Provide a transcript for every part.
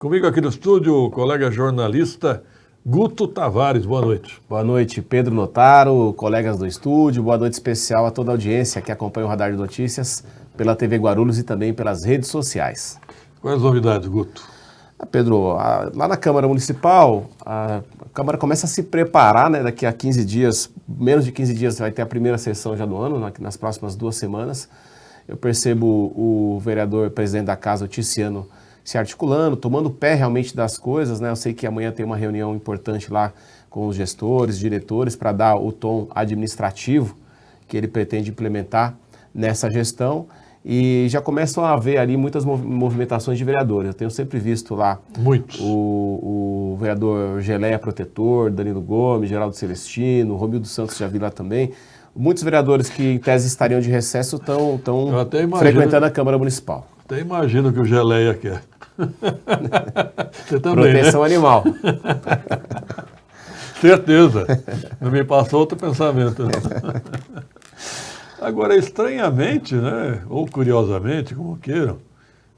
Comigo aqui no estúdio, o colega jornalista Guto Tavares. Boa noite. Boa noite, Pedro Notaro, colegas do estúdio. Boa noite especial a toda a audiência que acompanha o Radar de Notícias pela TV Guarulhos e também pelas redes sociais. Quais as novidades, Guto? Pedro, lá na Câmara Municipal, a Câmara começa a se preparar, né? Daqui a 15 dias, menos de 15 dias, vai ter a primeira sessão já do ano, nas próximas 2 semanas. Eu percebo o vereador presidente da casa, o Ticiano, se articulando, tomando pé realmente das coisas, né? Eu sei que amanhã tem uma reunião importante lá com os gestores, diretores, para dar o tom administrativo que ele pretende implementar nessa gestão. E já começam a haver ali muitas movimentações de vereadores. Eu tenho sempre visto lá o vereador Geleia Protetor, Danilo Gomes, Geraldo Celestino, Romildo Santos já vi lá também. Muitos vereadores que em tese estariam de recesso estão frequentando a Câmara Municipal. Até imagino que o Geleia quer. Você também, proteção, né? Animal. Certeza. Não me passou outro pensamento. Agora, estranhamente, né, ou curiosamente, como queiram,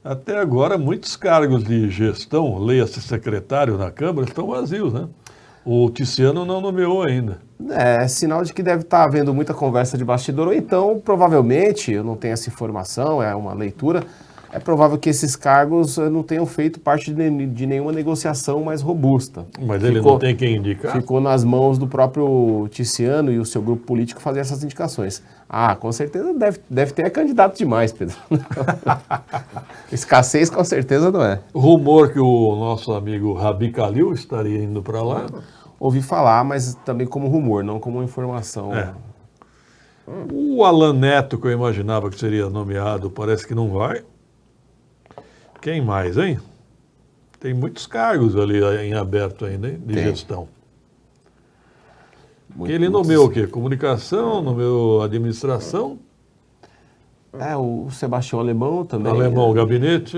até agora muitos cargos de gestão, leia-se secretário na Câmara, estão vazios, né? O Ticiano não nomeou ainda. É sinal de que deve estar havendo muita conversa de bastidor, ou então, provavelmente, eu não tenho essa informação, é uma leitura, é provável que esses cargos não tenham feito parte de nenhuma negociação mais robusta. Mas ele não tem quem indicar? Ficou nas mãos do próprio Ticiano e o seu grupo político fazer essas indicações. Com certeza deve ter candidato demais, Pedro. Escassez com certeza não é. Rumor que o nosso amigo Rabi Kalil estaria indo para lá? Ouvi falar, mas também como rumor, não como informação. O Alan Neto, que eu imaginava que seria nomeado, parece que não vai. Quem mais, hein? Tem muitos cargos ali em aberto ainda, hein? De gestão. Ele nomeou o quê? Comunicação, nomeou administração? O Sebastião Alemão também. Alemão, o gabinete,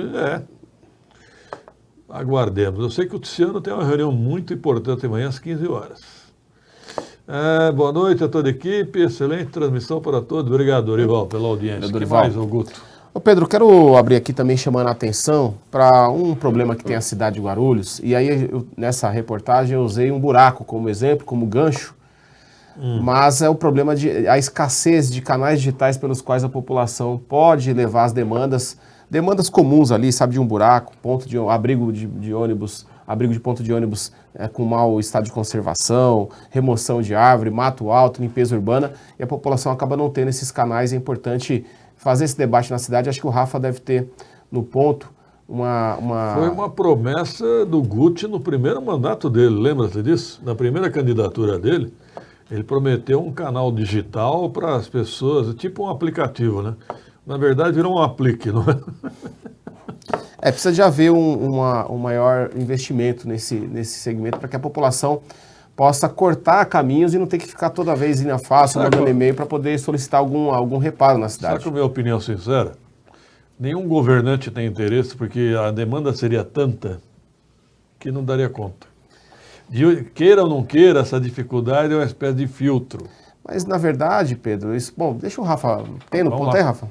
Aguardemos. Eu sei que o Ticiano tem uma reunião muito importante amanhã às 15 horas. Boa noite a toda a equipe, excelente transmissão para todos. Obrigado, Dorival, pela audiência. Que mais, Augusto? Pedro, quero abrir aqui também chamando a atenção para um problema que tem a cidade de Guarulhos. E aí, nessa reportagem, eu usei um buraco como exemplo, como gancho. Mas é o problema a escassez de canais digitais pelos quais a população pode levar as demandas comuns ali, sabe, de um buraco, abrigo de ônibus, abrigo de ponto de ônibus com mau estado de conservação, remoção de árvore, mato alto, limpeza urbana, e a população acaba não tendo esses canais. É importante fazer esse debate na cidade. Acho que o Rafa deve ter no ponto Foi uma promessa do Guti no primeiro mandato dele, lembra-se disso? Na primeira candidatura dele, ele prometeu um canal digital para as pessoas, tipo um aplicativo, né? Na verdade, virou um aplique, não é? Precisa de haver um maior investimento nesse segmento para que a população possa cortar caminhos e não ter que ficar toda vez indo fácil, mandando e-mail para poder solicitar algum reparo na cidade. Sabe qual é a minha opinião sincera? Nenhum governante tem interesse, porque a demanda seria tanta que não daria conta. Queira ou não queira, essa dificuldade é uma espécie de filtro. Mas, na verdade, Pedro, deixa o Rafa... Tem no ponto aí, Rafa?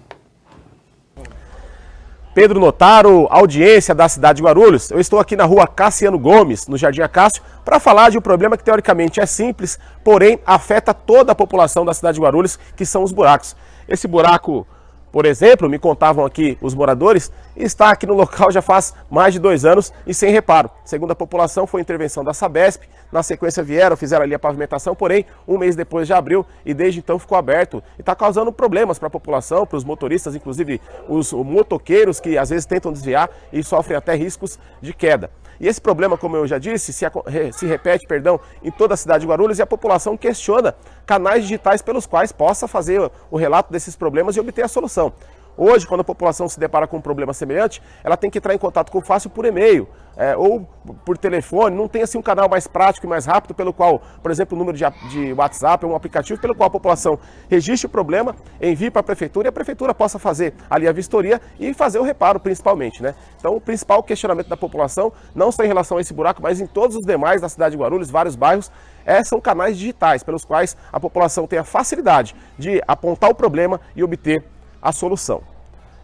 Pedro Notaro, audiência da cidade de Guarulhos. Eu estou aqui na rua Cassiano Gomes, no Jardim Acácio, para falar de um problema que teoricamente é simples, porém afeta toda a população da cidade de Guarulhos, que são os buracos. Esse buraco, por exemplo, me contavam aqui os moradores, está aqui no local já faz mais de 2 anos e sem reparo. Segundo a população, foi intervenção da Sabesp, na sequência fizeram ali a pavimentação, porém, 1 mês depois já abriu e desde então ficou aberto e está causando problemas para a população, para os motoristas, inclusive os motoqueiros que às vezes tentam desviar e sofrem até riscos de queda. E esse problema, como eu já disse, se repete, em toda a cidade de Guarulhos, e a população questiona canais digitais pelos quais possa fazer o relato desses problemas e obter a solução. Hoje, quando a população se depara com um problema semelhante, ela tem que entrar em contato com o Fácil por e-mail ou por telefone. Não tem assim um canal mais prático e mais rápido pelo qual, por exemplo, o número de WhatsApp, um aplicativo pelo qual a população registre o problema, envie para a prefeitura e a prefeitura possa fazer ali a vistoria e fazer o reparo, principalmente, né? Então, o principal questionamento da população, não só em relação a esse buraco, mas em todos os demais da cidade de Guarulhos, vários bairros, são canais digitais pelos quais a população tem a facilidade de apontar o problema e obter a solução.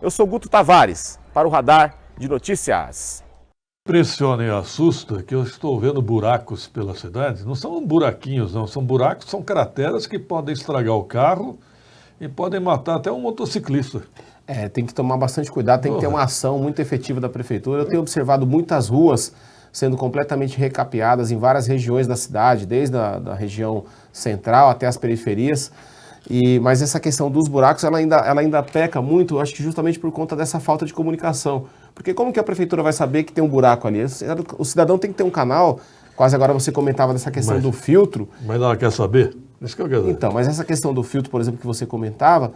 Eu sou Guto Tavares, para o Radar de Notícias. impressiona e assusta que eu estou vendo buracos pela cidade. Não são buraquinhos, não. São buracos, são crateras que podem estragar o carro e podem matar até um motociclista. Tem que tomar bastante cuidado, tem que ter uma ação muito efetiva da prefeitura. Eu tenho observado muitas ruas sendo completamente recapeadas em várias regiões da cidade, desde a região central até as periferias. Mas essa questão dos buracos, ela ainda peca muito, acho que justamente por conta dessa falta de comunicação. Porque como que a prefeitura vai saber que tem um buraco ali? O cidadão tem que ter um canal, quase agora você comentava dessa questão do filtro. Mas ela quer saber? Isso que eu quero dizer. Então, mas essa questão do filtro, por exemplo, que você comentava,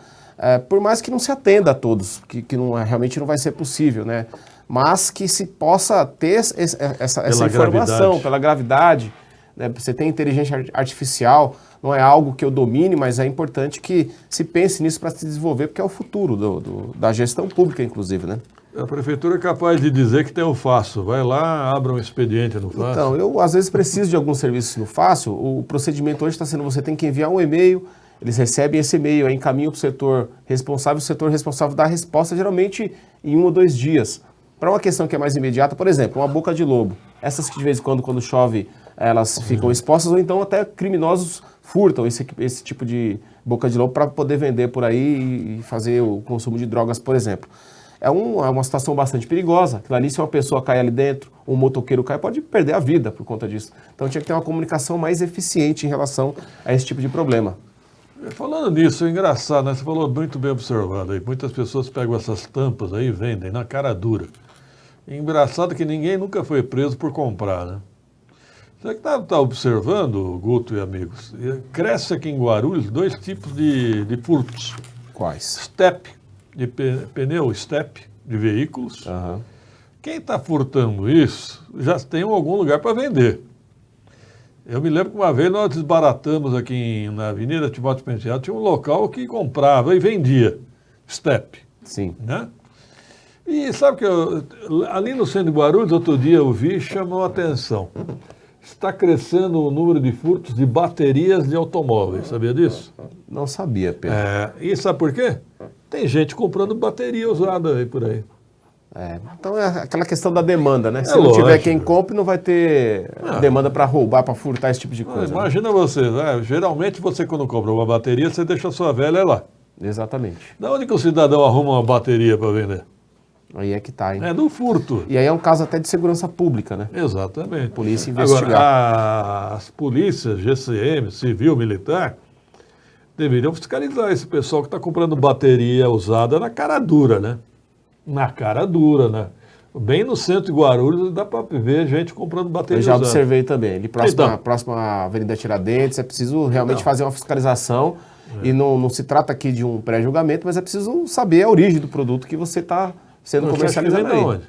por mais que não se atenda a todos, que realmente não vai ser possível, né? Mas que se possa ter essa informação pela gravidade, né? Você tem inteligência artificial, não é algo que eu domine, mas é importante que se pense nisso para se desenvolver, porque é o futuro da gestão pública, inclusive, né? A prefeitura é capaz de dizer que tem o Fácil. Vai lá, abra um expediente no Fácil. Então, eu às vezes preciso de alguns serviços no Fácil. O procedimento hoje está sendo, você tem que enviar um e-mail, eles recebem esse e-mail, aí encaminham para o setor responsável dá a resposta geralmente em 1 ou 2 dias. Para uma questão que é mais imediata, por exemplo, uma boca de lobo. Essas que de vez em quando chove, elas ficam expostas, ou então até criminosos furtam esse tipo de boca de lobo para poder vender por aí e fazer o consumo de drogas, por exemplo. É uma situação bastante perigosa. Aquilo ali, se uma pessoa cai ali dentro, um motoqueiro cai, pode perder a vida por conta disso. Então tinha que ter uma comunicação mais eficiente em relação a esse tipo de problema. Falando nisso, é engraçado, né? Você falou muito bem observado aí. Muitas pessoas pegam essas tampas aí e vendem na cara dura. Engraçado que ninguém nunca foi preso por comprar, né? Você que está observando, Guto e amigos, cresce aqui em Guarulhos 2 tipos de furtos. Quais? Step, de pneu step, de veículos. Uhum. Quem está furtando isso já tem algum lugar para vender. Eu me lembro que uma vez nós desbaratamos aqui na Avenida Timóteo Penteado, tinha um local que comprava e vendia step. Sim. Né? E sabe que ali no centro de Guarulhos, outro dia eu vi e chamou a atenção. Está crescendo o número de furtos de baterias de automóveis, sabia disso? Não sabia, Pedro. E sabe por quê? Tem gente comprando bateria usada aí por aí. Então é aquela questão da demanda, né? Se não tiver quem compre, não vai ter demanda para roubar, para furtar esse tipo de coisa. Imagina você, né? Geralmente você quando compra uma bateria, você deixa a sua velha lá. Exatamente. Da onde que o cidadão arruma uma bateria para vender? Aí é que tá, hein? É do furto. E aí é um caso até de segurança pública, né? Exatamente. Polícia investigar. Agora, as polícias, GCM, civil, militar, deveriam fiscalizar esse pessoal que está comprando bateria usada na cara dura, né? Na cara dura, né? Bem no centro de Guarulhos dá para ver gente comprando bateria usada. Eu já observei também. Ali próxima à Avenida Tiradentes, é preciso realmente fazer uma fiscalização. E não se trata aqui de um pré-julgamento, mas é preciso saber a origem do produto que você está sendo comercializado aí. Onde?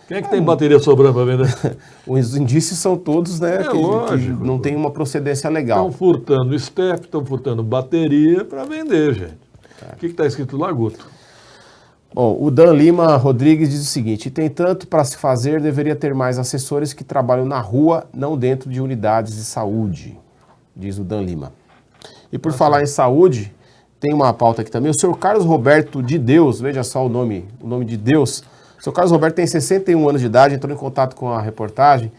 Quem é que tem bateria sobrando para vender? Os indícios são todos, né, que não tem uma procedência legal. Estão furtando step, estão furtando bateria para vender, gente. O que está escrito lá, Guto? Bom, o Dan Lima Rodrigues diz o seguinte: tem tanto para se fazer, deveria ter mais assessores que trabalham na rua, não dentro de unidades de saúde, diz o Dan Lima. E por falar em saúde, tem uma pauta aqui também. O senhor Carlos Roberto de Deus, veja só o nome de Deus. O senhor Carlos Roberto tem 61 anos de idade, entrou em contato com a reportagem,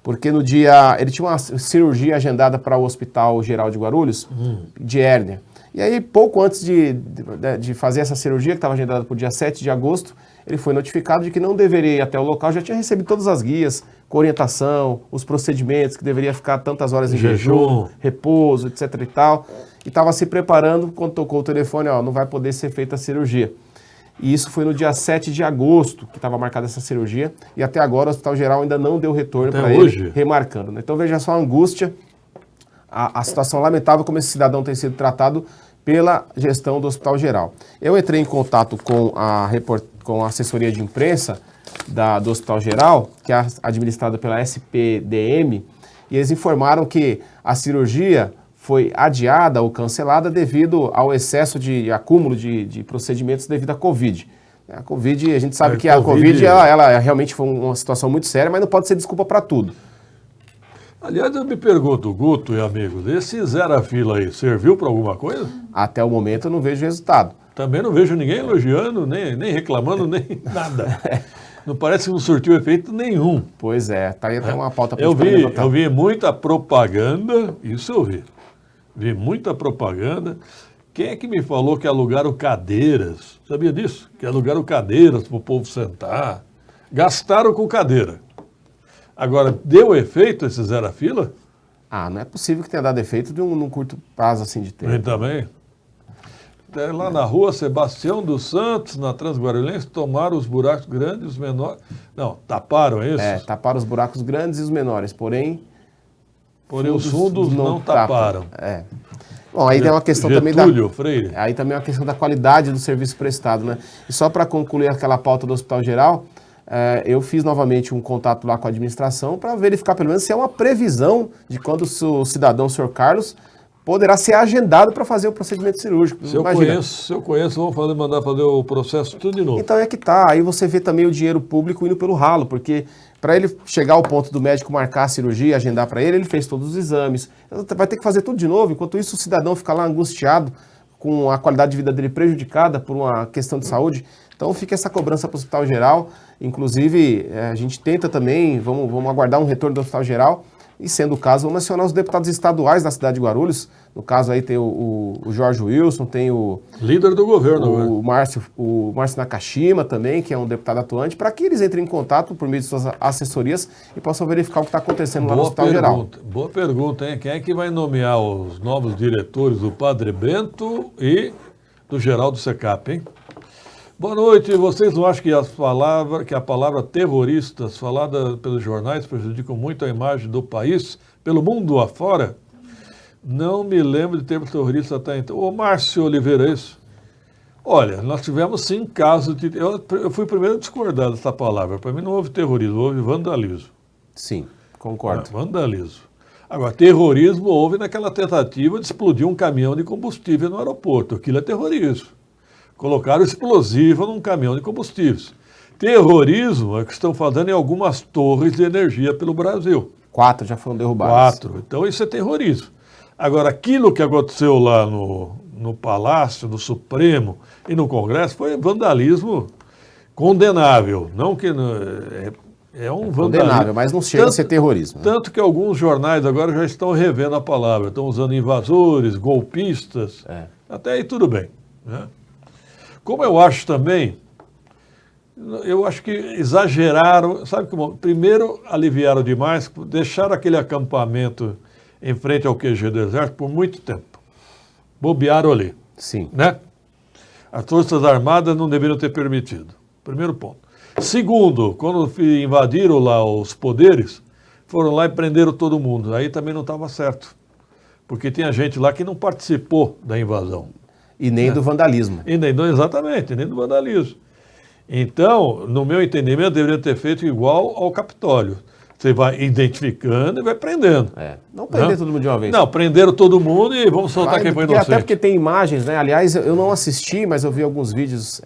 porque no dia ele tinha uma cirurgia agendada para o Hospital Geral de Guarulhos, de hérnia. E aí, pouco antes de fazer essa cirurgia, que estava agendada para o dia 7 de agosto, ele foi notificado de que não deveria ir até o local, já tinha recebido todas as guias, com orientação, os procedimentos, que deveria ficar tantas horas em jejum, repouso, etc e tal. E estava se preparando, quando tocou o telefone, não vai poder ser feita a cirurgia. E isso foi no dia 7 de agosto que estava marcada essa cirurgia, e até agora o Hospital Geral ainda não deu retorno para ele, remarcando. Né? Então veja só a angústia, a situação lamentável como esse cidadão tem sido tratado pela gestão do Hospital Geral. Eu entrei em contato com a assessoria de imprensa do Hospital Geral, que é administrada pela SPDM, e eles informaram que a cirurgia foi adiada ou cancelada devido ao excesso de acúmulo de procedimentos devido à Covid. A Covid, a gente sabe que a Covid ela realmente foi uma situação muito séria, mas não pode ser desculpa para tudo. Aliás, eu me pergunto, Guto e amigos, esse zero a fila aí, serviu para alguma coisa? Até o momento eu não vejo resultado. Também não vejo ninguém elogiando, nem reclamando, nem nada. Não parece que não surtiu efeito nenhum. Pois é, tá aí até uma pauta Eu vi muita propaganda, isso eu vi. Vi muita propaganda. Quem é que me falou que alugaram cadeiras? Sabia disso? Que alugaram cadeiras para o povo sentar. Gastaram com cadeira. Agora, deu efeito esse zero a fila? Ah, não é possível que tenha dado efeito num curto prazo assim de tempo. E também. Lá na rua Sebastião dos Santos, na Transguarulhense, tomaram os buracos grandes e os menores. Não, taparam isso? Taparam os buracos grandes e os menores, porém os fundos não taparam. Bom, aí tem uma questão Getúlio Freire. Aí também é uma questão da qualidade do serviço prestado, né? E só para concluir aquela pauta do Hospital Geral, eu fiz novamente um contato lá com a administração para verificar pelo menos se é uma previsão de quando o cidadão, o senhor Carlos, poderá ser agendado para fazer o procedimento cirúrgico. Se eu conheço, vamos mandar fazer o processo tudo de novo. Então é que tá, aí você vê também o dinheiro público indo pelo ralo, porque para ele chegar ao ponto do médico marcar a cirurgia, agendar para ele fez todos os exames, vai ter que fazer tudo de novo, enquanto isso o cidadão fica lá angustiado, com a qualidade de vida dele prejudicada por uma questão de saúde. Então fica essa cobrança para o Hospital Geral, inclusive a gente tenta também, vamos aguardar um retorno do Hospital Geral, e sendo o caso, vamos acionar os deputados estaduais da cidade de Guarulhos. No caso aí tem o Jorge Wilson, tem o... líder do governo. O Márcio Nakashima também, que é um deputado atuante, para que eles entrem em contato por meio de suas assessorias e possam verificar o que está acontecendo lá no Hospital Geral. Boa pergunta, hein? Quem é que vai nomear os novos diretores do Padre Bento e do Geraldo Secap, hein? Boa noite. Vocês não acham que a palavra terroristas falada pelos jornais prejudicam muito a imagem do país pelo mundo afora? Não me lembro de termos terroristas até então. Ô, Márcio Oliveira, isso? Olha, nós tivemos sim casos de... Eu fui o primeiro a discordar dessa palavra. Para mim não houve terrorismo, houve vandalismo. Sim, concordo. Vandalismo. Agora, terrorismo houve naquela tentativa de explodir um caminhão de combustível no aeroporto. Aquilo é terrorismo. Colocaram explosivo num caminhão de combustíveis. Terrorismo é o que estão fazendo em algumas torres de energia pelo Brasil. 4 já foram derrubadas. 4. Então isso é terrorismo. Agora, aquilo que aconteceu lá no Palácio, no Supremo e no Congresso foi vandalismo condenável. Não que... É um vandalismo. Condenável, mas não chega a ser terrorismo. Tanto que alguns jornais agora já estão revendo a palavra. Estão usando invasores, golpistas. Até aí tudo bem, né? Como eu acho também, eu acho que exageraram, sabe como? Primeiro aliviaram demais, deixaram aquele acampamento em frente ao QG do Exército por muito tempo. Bobearam ali. Sim. Né? As Forças Armadas não deveriam ter permitido. Primeiro ponto. Segundo, quando invadiram lá os poderes, foram lá e prenderam todo mundo. Aí também não estava certo. Porque tinha gente lá que não participou da invasão. E nem do vandalismo. Exatamente, nem do vandalismo. Então, no meu entendimento, deveria ter feito igual ao Capitólio. Você vai identificando e vai prendendo. Não prender todo mundo de uma vez. Não, prenderam todo mundo e vamos soltar quem foi inocente. Até porque tem imagens, né? Aliás, eu não assisti, mas eu vi alguns vídeos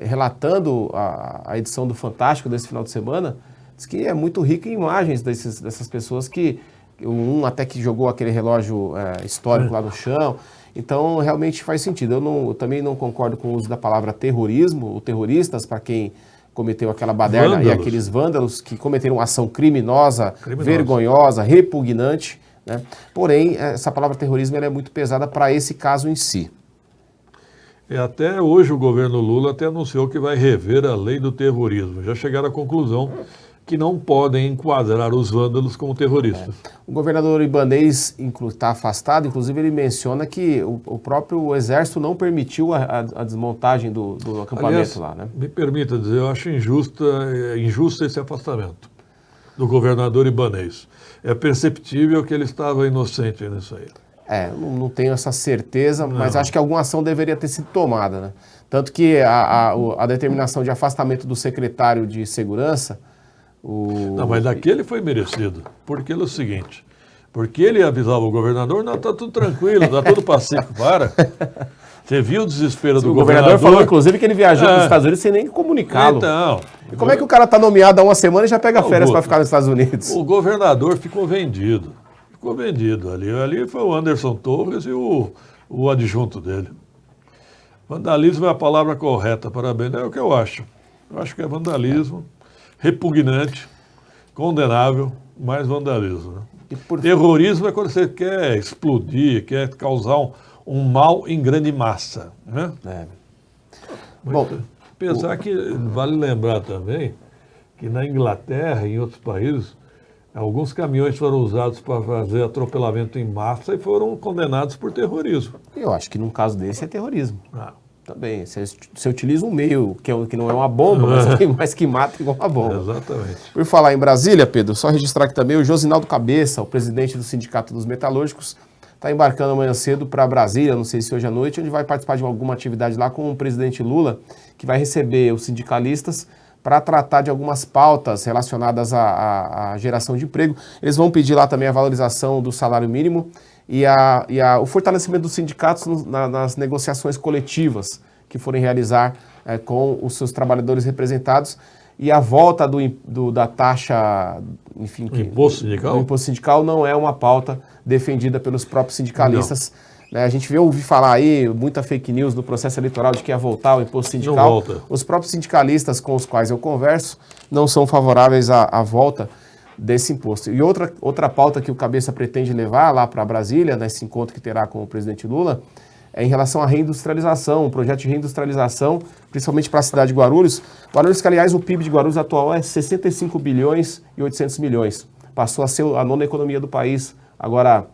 relatando a edição do Fantástico desse final de semana. Diz que é muito rico em imagens dessas pessoas que... Um até que jogou aquele relógio histórico lá no chão. Então, realmente faz sentido. Eu também não concordo com o uso da palavra terrorismo, ou terroristas, para quem cometeu aquela baderna, e aqueles vândalos que cometeram uma ação criminosa, vergonhosa, repugnante, né? Porém, essa palavra terrorismo ela é muito pesada para esse caso em si. Até hoje o governo Lula até anunciou que vai rever a lei do terrorismo. Já chegaram à conclusão que não podem enquadrar os vândalos como terroristas. O governador Ibanez está afastado, inclusive ele menciona que o próprio Exército não permitiu a desmontagem do acampamento. Aliás, lá, né? Me permita dizer, eu acho injusto esse afastamento do governador Ibanez. É perceptível que ele estava inocente nisso aí. Não tenho essa certeza, mas acho que alguma ação deveria ter sido tomada, né? Tanto que a determinação de afastamento do secretário de Segurança... Não, mas daquele foi merecido, porque é o seguinte, porque ele avisava o governador, não, tá tudo tranquilo, tá tudo pacífico, para. Você viu o desespero do governador? O governador falou, inclusive, que ele viajou para os Estados Unidos sem nem comunicá-lo. Então... E como é que o cara tá nomeado há uma semana e já pega férias para ficar nos Estados Unidos? O governador ficou vendido ali. Ali foi o Anderson Torres e o adjunto dele. Vandalismo é a palavra correta, parabéns, é o que eu acho. Eu acho que é vandalismo, repugnante, condenável, mas vandalismo. Né? Terrorismo é quando você quer explodir, quer causar um mal em grande massa. Né? Bom, apesar que vale lembrar também que na Inglaterra e em outros países, alguns caminhões foram usados para fazer atropelamento em massa e foram condenados por terrorismo. Eu acho que num caso desse é terrorismo. Também. Você utiliza um meio que não é uma bomba, mas que mata igual uma bomba. Exatamente. Por falar em Brasília, Pedro, só registrar aqui também o Josinaldo Cabeça, o presidente do Sindicato dos Metalúrgicos, está embarcando amanhã cedo para Brasília, não sei se hoje à noite, onde vai participar de alguma atividade lá com o presidente Lula, que vai receber os sindicalistas para tratar de algumas pautas relacionadas à geração de emprego. Eles vão pedir lá também a valorização do salário mínimo e o fortalecimento dos sindicatos nas negociações coletivas que forem realizar com os seus trabalhadores representados e a volta da taxa, enfim... Imposto sindical? O imposto sindical não é uma pauta defendida pelos próprios sindicalistas. A gente ouvi falar aí, muita fake news no processo eleitoral de que ia voltar o imposto sindical. Não volta. Os próprios sindicalistas com os quais eu converso não são favoráveis à volta desse imposto. E outra pauta que o Cabeça pretende levar lá para Brasília, nesse encontro que terá com o presidente Lula, é em relação à reindustrialização, um projeto de reindustrialização, principalmente para a cidade de Guarulhos. Guarulhos, que aliás o PIB de Guarulhos atual é 65 bilhões e 800 milhões. Passou a ser a nona economia do país, agora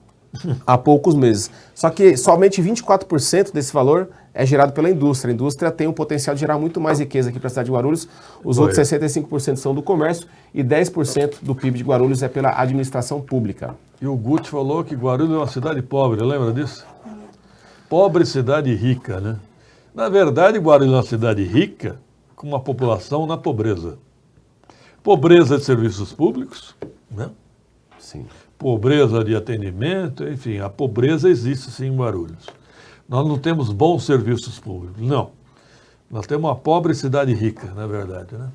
há poucos meses. Só que somente 24% desse valor é gerado pela indústria. A indústria tem o potencial de gerar muito mais riqueza aqui para a cidade de Guarulhos. Os outros 65% são do comércio e 10% do PIB de Guarulhos é pela administração pública. E o Guti falou que Guarulhos é uma cidade pobre, lembra disso? Pobre cidade rica, né? Na verdade, Guarulhos é uma cidade rica com uma população na pobreza. Pobreza de serviços públicos, né? Sim. Pobreza de atendimento, enfim, a pobreza existe sim em Guarulhos. Nós não temos bons serviços públicos, não. Nós temos uma pobre cidade rica, na verdade, né?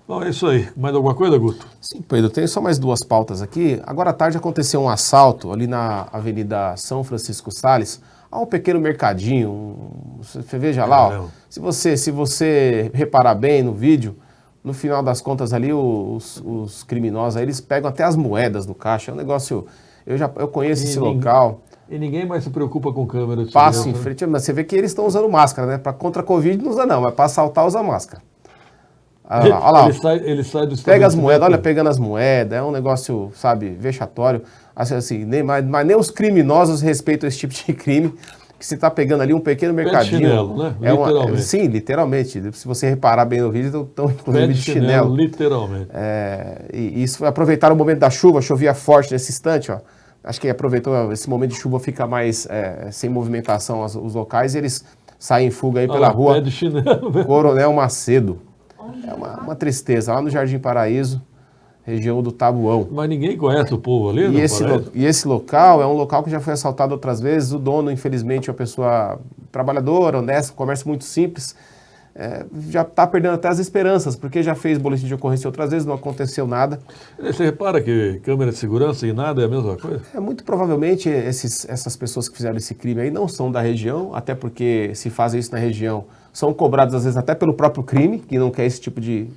Bom, é isso aí. Mais alguma coisa, Guto? Sim, Pedro, tem só mais duas pautas aqui. Agora à tarde aconteceu um assalto ali na Avenida São Francisco Sales. Há um pequeno mercadinho, você veja lá, ó, se você reparar bem no vídeo, no final das contas ali, os criminosos aí, eles pegam até as moedas do caixa. É um negócio, eu conheço esse local. E ninguém mais se preocupa com câmera de Passa em frente, mas você vê que eles estão usando máscara, né? Para contra a Covid não usa não, mas para assaltar usa máscara. Olha lá, ele sai do pega as moedas, olha, pegando as moedas, é um negócio, sabe, vexatório. Assim, mas nem os criminosos respeitam esse tipo de crime, que você está pegando ali um pequeno mercadinho. Pé de chinelo, né? Literalmente. Sim, literalmente. Se você reparar bem no vídeo, estão inclusive de chinelo. Literalmente. E isso foi aproveitar o momento da chuva, chovia forte nesse instante, ó. Acho que aproveitou esse momento de chuva, fica mais sem movimentação os locais, e eles saem em fuga aí pela rua. Pé de chinelo. Coronel Macedo. É uma tristeza, lá no Jardim Paraíso, região do Tabuão. Mas ninguém conhece o povo ali, né? E esse local é um local que já foi assaltado outras vezes. O dono, infelizmente, é uma pessoa trabalhadora, honesta, comércio muito simples. Já está perdendo até as esperanças, porque já fez boletim de ocorrência outras vezes, não aconteceu nada. Você repara que câmera de segurança e nada é a mesma coisa? Muito provavelmente essas pessoas que fizeram esse crime aí não são da região, até porque se fazem isso na região, são cobrados às vezes até pelo próprio crime, que não quer esse tipo de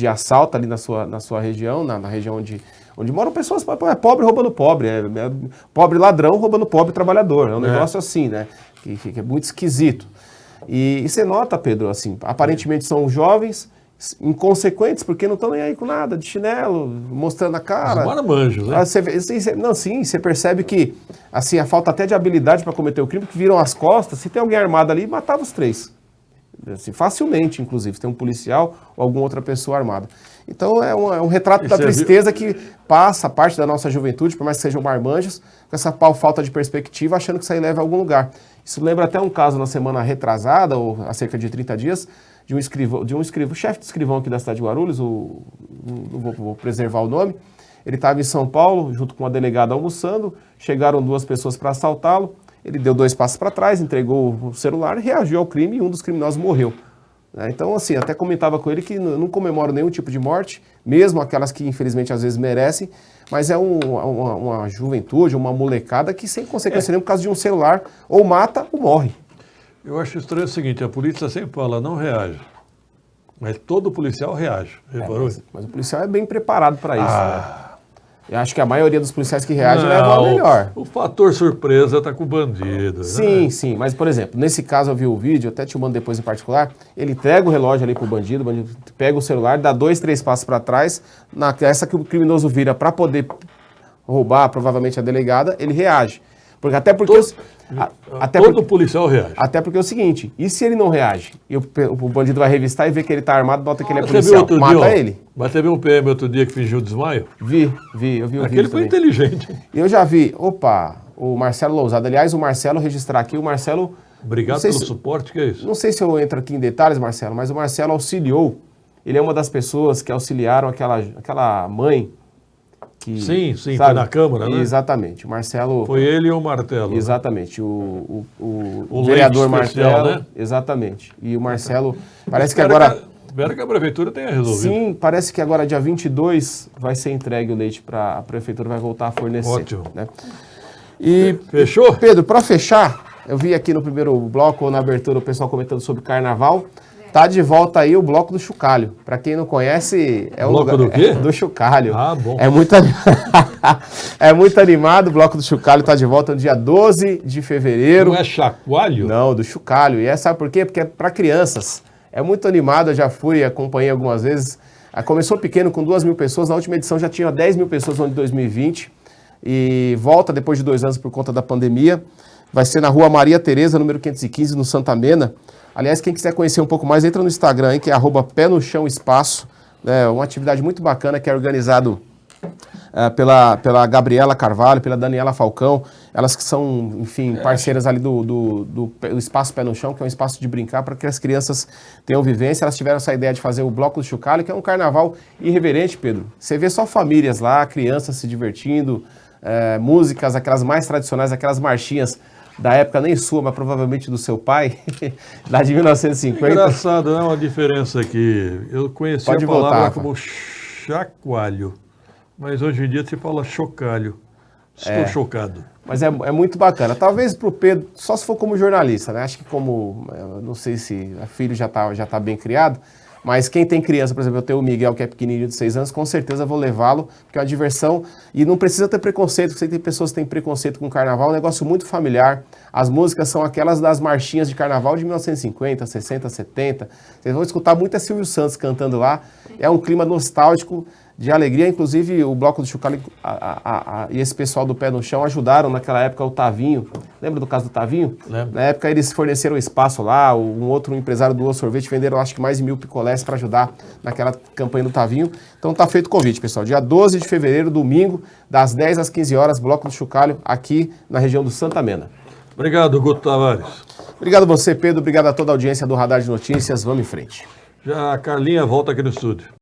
assalto ali na sua região, na região onde moram pessoas, é pobre roubando pobre, é pobre ladrão roubando pobre trabalhador, é um negócio assim, né, que é muito esquisito. E você nota, Pedro, assim, aparentemente são jovens, inconsequentes, porque não estão nem aí com nada, de chinelo, mostrando a cara. Os marmanjos, né? Você percebe que, assim, a falta até de habilidade para cometer o crime, que viram as costas, se tem alguém armado ali, matava os três. Assim, facilmente, inclusive, se tem um policial ou alguma outra pessoa armada. Então é um retrato da tristeza que passa parte da nossa juventude, por mais que sejam marmanjos, com essa falta de perspectiva, achando que isso aí leva a algum lugar. Isso lembra até um caso na semana retrasada, ou há cerca de 30 dias, de um chefe de escrivão aqui da cidade de Guarulhos, não vou preservar o nome. Ele estava em São Paulo, junto com uma delegada almoçando, chegaram duas pessoas para assaltá-lo, ele deu 2 passos para trás, entregou o celular, reagiu ao crime e um dos criminosos morreu. Então, assim, até comentava com ele que não comemoro nenhum tipo de morte, mesmo aquelas que infelizmente às vezes merecem, mas é uma juventude, uma molecada que sem consequência nenhuma por causa de um celular, ou mata ou morre. Eu acho estranho o seguinte, a polícia sempre fala, não reaja. Mas todo policial reage. Mas o policial é bem preparado para isso, né? Eu acho que a maioria dos policiais que reagem levam a melhor. O fator surpresa está com o bandido. Sim, sim. Mas, por exemplo, nesse caso eu vi o vídeo, até te mando depois em particular, ele entrega o relógio ali pro bandido, o bandido pega o celular, dá 2, 3 passos para trás, essa que o criminoso vira para poder roubar, provavelmente a delegada, ele reage. Até porque todo policial reage. Até porque é o seguinte, e se ele não reage? E o bandido vai revistar e vê que ele tá armado, nota que ele é policial, mata ele. Mas teve um PM outro dia que fingiu desmaio? Eu vi o vídeo. Aquele foi inteligente. Eu já vi, o Marcelo Lousada, aliás, o Marcelo, registrar aqui, o Marcelo... Obrigado pelo suporte, que é isso? Não sei se eu entro aqui em detalhes, Marcelo, mas o Marcelo auxiliou, ele é uma das pessoas que auxiliaram aquela mãe, que, sim, sabe? Foi na Câmara, né? Exatamente. O Marcelo... Foi ele e o Martelo. Exatamente. O vereador Martelo. Né? Exatamente. E o Marcelo... Parece que agora... Espero que a Prefeitura tenha resolvido. Sim, parece que agora, dia 22, vai ser entregue o leite para a Prefeitura, vai voltar a fornecer. Ótimo. Né? E, fechou? Pedro, para fechar, eu vi aqui no primeiro bloco, ou na abertura, o pessoal comentando sobre Carnaval. Tá de volta aí o Bloco do Chocalho. Para quem não conhece, é o Bloco do quê? Do Chocalho. Ah, bom. É muito animado. O Bloco do Chocalho tá de volta no dia 12 de fevereiro. Não é chacoalho? Não, do Chocalho. E sabe por quê? Porque é para crianças. É muito animado, eu já fui, acompanhei algumas vezes. Começou pequeno, com 2.000 pessoas. Na última edição já tinha 10.000 pessoas no ano de 2020. E volta depois de 2 anos por conta da pandemia. Vai ser na Rua Maria Tereza, número 515, no Santa Mena. Aliás, quem quiser conhecer um pouco mais, entra no Instagram, hein, que é @Pé no Chão Espaço. É uma atividade muito bacana que é organizado pela Gabriela Carvalho, pela Daniela Falcão. Elas que são, enfim, parceiras ali do Espaço Pé no Chão, que é um espaço de brincar para que as crianças tenham vivência. Elas tiveram essa ideia de fazer o Bloco do Chocalho, que é um carnaval irreverente, Pedro. Você vê só famílias lá, crianças se divertindo, músicas, aquelas mais tradicionais, aquelas marchinhas da época nem sua, mas provavelmente do seu pai, lá de 1950. Engraçado, né? Uma diferença aqui. Eu conheci a palavra como chacoalho, mas hoje em dia se fala chocalho. Estou chocado. Mas é muito bacana. Talvez para o Pedro, só se for como jornalista, né? Acho que não sei se o filho já tá bem criado, mas quem tem criança, por exemplo, eu tenho o Miguel, que é pequenininho de 6 anos, com certeza vou levá-lo, porque é uma diversão e não precisa ter preconceito, porque tem pessoas que têm preconceito com carnaval, é um negócio muito familiar. As músicas são aquelas das marchinhas de carnaval de 1950, 60, 70. Vocês vão escutar muito Silvio Santos cantando lá. É um clima nostálgico, de alegria. Inclusive, o Bloco do Chocalho e esse pessoal do Pé no Chão ajudaram naquela época o Tavinho. Lembra do caso do Tavinho? Lembro. Na época eles forneceram espaço lá, um outro empresário doou sorvete, venderam acho que mais de 1.000 picolés para ajudar naquela campanha do Tavinho. Então tá feito o convite, pessoal. Dia 12 de fevereiro, domingo, das 10 às 15 horas, Bloco do Chocalho, aqui na região do Santa Mena. Obrigado, Guto Tavares. Obrigado a você, Pedro. Obrigado a toda a audiência do Radar de Notícias. Vamos em frente. Já a Carlinha volta aqui no estúdio.